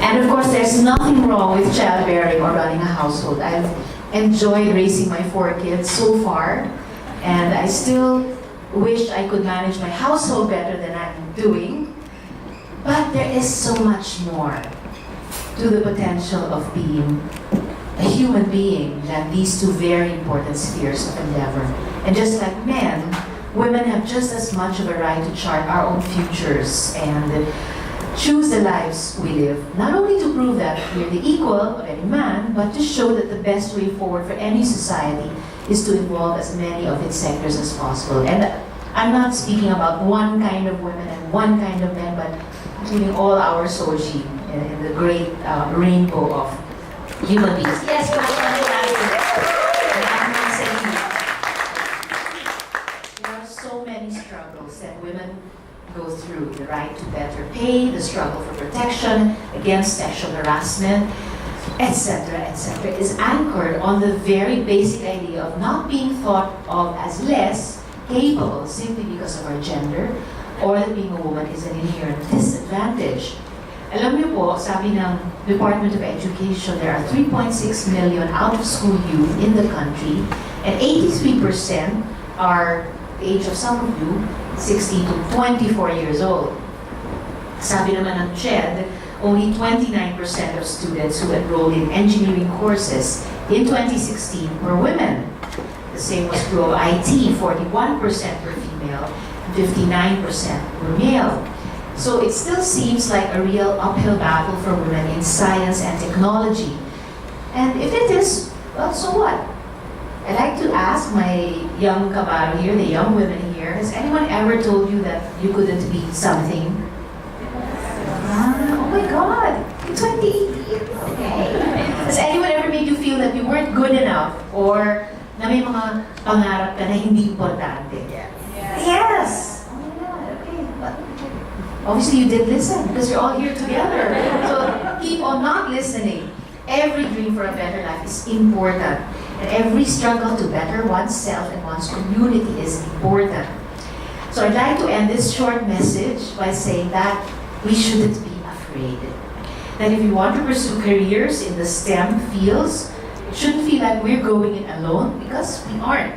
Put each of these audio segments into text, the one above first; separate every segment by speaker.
Speaker 1: And of course, there's nothing wrong with childbearing or running a household. I've enjoyed raising my 4 kids so far, and I still wish I could manage my household better than I'm doing. But there is so much more to the potential of being a human being than these 2 very important spheres of endeavor. And just like men, women have just as much of a right to chart our own futures and choose the lives we live, not only to prove that we're the equal of any man, but to show that the best way forward for any society is to involve as many of its sectors as possible. And I'm not speaking about one kind of women and one kind of men, but including all our soji in the great rainbow of human beings. Yes, but I'm not saying there are so many struggles that women go through. The right to better pay, the struggle for protection against sexual harassment, etc., etc., is anchored on the very basic idea of not being thought of as less capable simply because of our gender, or that being a woman is an inherent disadvantage. Alam niyo po, sabi ng Department of Education, there are 3.6 million out-of-school youth in the country, and 83% are the age of some of you, 16 to 24 years old. Sabi naman ng CHED, only 29% of students who enrolled in engineering courses in 2016 were women. The same was true of IT, 41% were female, 59% were male. So it still seems like a real uphill battle for women in science and technology. And if it is, well, so what? I'd like to ask my young kabaro here, the young women here, has anyone ever told you that you couldn't be something? Oh my God, in 2018, okay. Has anyone ever made you feel that you weren't good enough or na may mga pangarap ka na hindi importante? Yes! Oh my God, okay. But obviously you did listen because you're all here together. So keep on not listening. Every dream for a better life is important. And every struggle to better oneself and one's community is important. So I'd like to end this short message by saying that we shouldn't be afraid. That if you want to pursue careers in the STEM fields, it shouldn't feel like we're going it alone, because we aren't.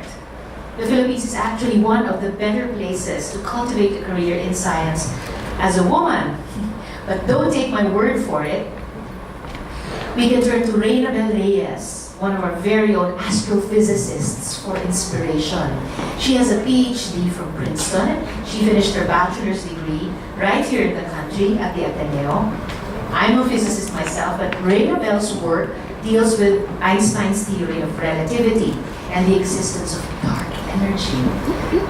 Speaker 1: The Philippines is actually one of the better places to cultivate a career in science as a woman. But don't take my word for it. We can turn to Risa Hontiveros, one of our very own astrophysicists, for inspiration. She has a PhD from Princeton. She finished her bachelor's degree right here in the country at the Ateneo. I'm a physicist myself, but Risa Hontiveros' work deals with Einstein's theory of relativity and the existence of dark energy,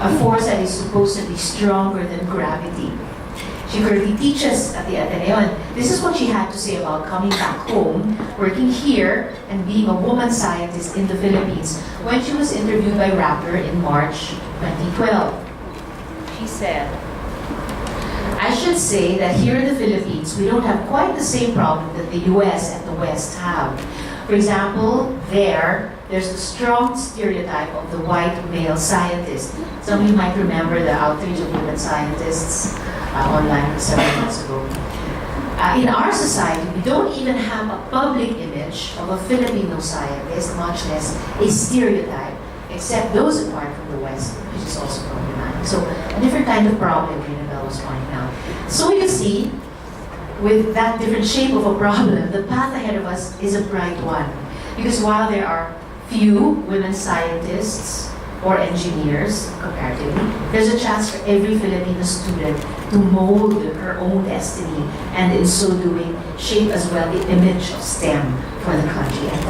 Speaker 1: a force that is supposedly stronger than gravity. She currently teaches at the Ateneo, and this is what she had to say about coming back home, working here, and being a woman scientist in the Philippines when she was interviewed by Rappler in March 2012. She said, "I should say that here in the Philippines, we don't have quite the same problem that the US and the West have. For example, there's a strong stereotype of the white male scientist." Some of you might remember the outrage of women scientists online several months ago. In our society, we don't even have a public image of a Filipino scientist, much less a stereotype, except those apart from the West, which is also problematic. So a different kind of problem Risa was pointing out. So you see, with that different shape of a problem, the path ahead of us is a bright one. Because while there are few women scientists or engineers, comparatively, there's a chance for every Filipino student to mold her own destiny, and in so doing, shape as well the image of STEM for the country. And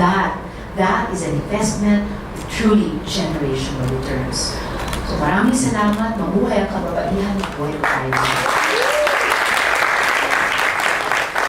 Speaker 1: that is an investment with truly generational returns. So maraming salamat, mabuhay ang kababaihan, buhay tayo.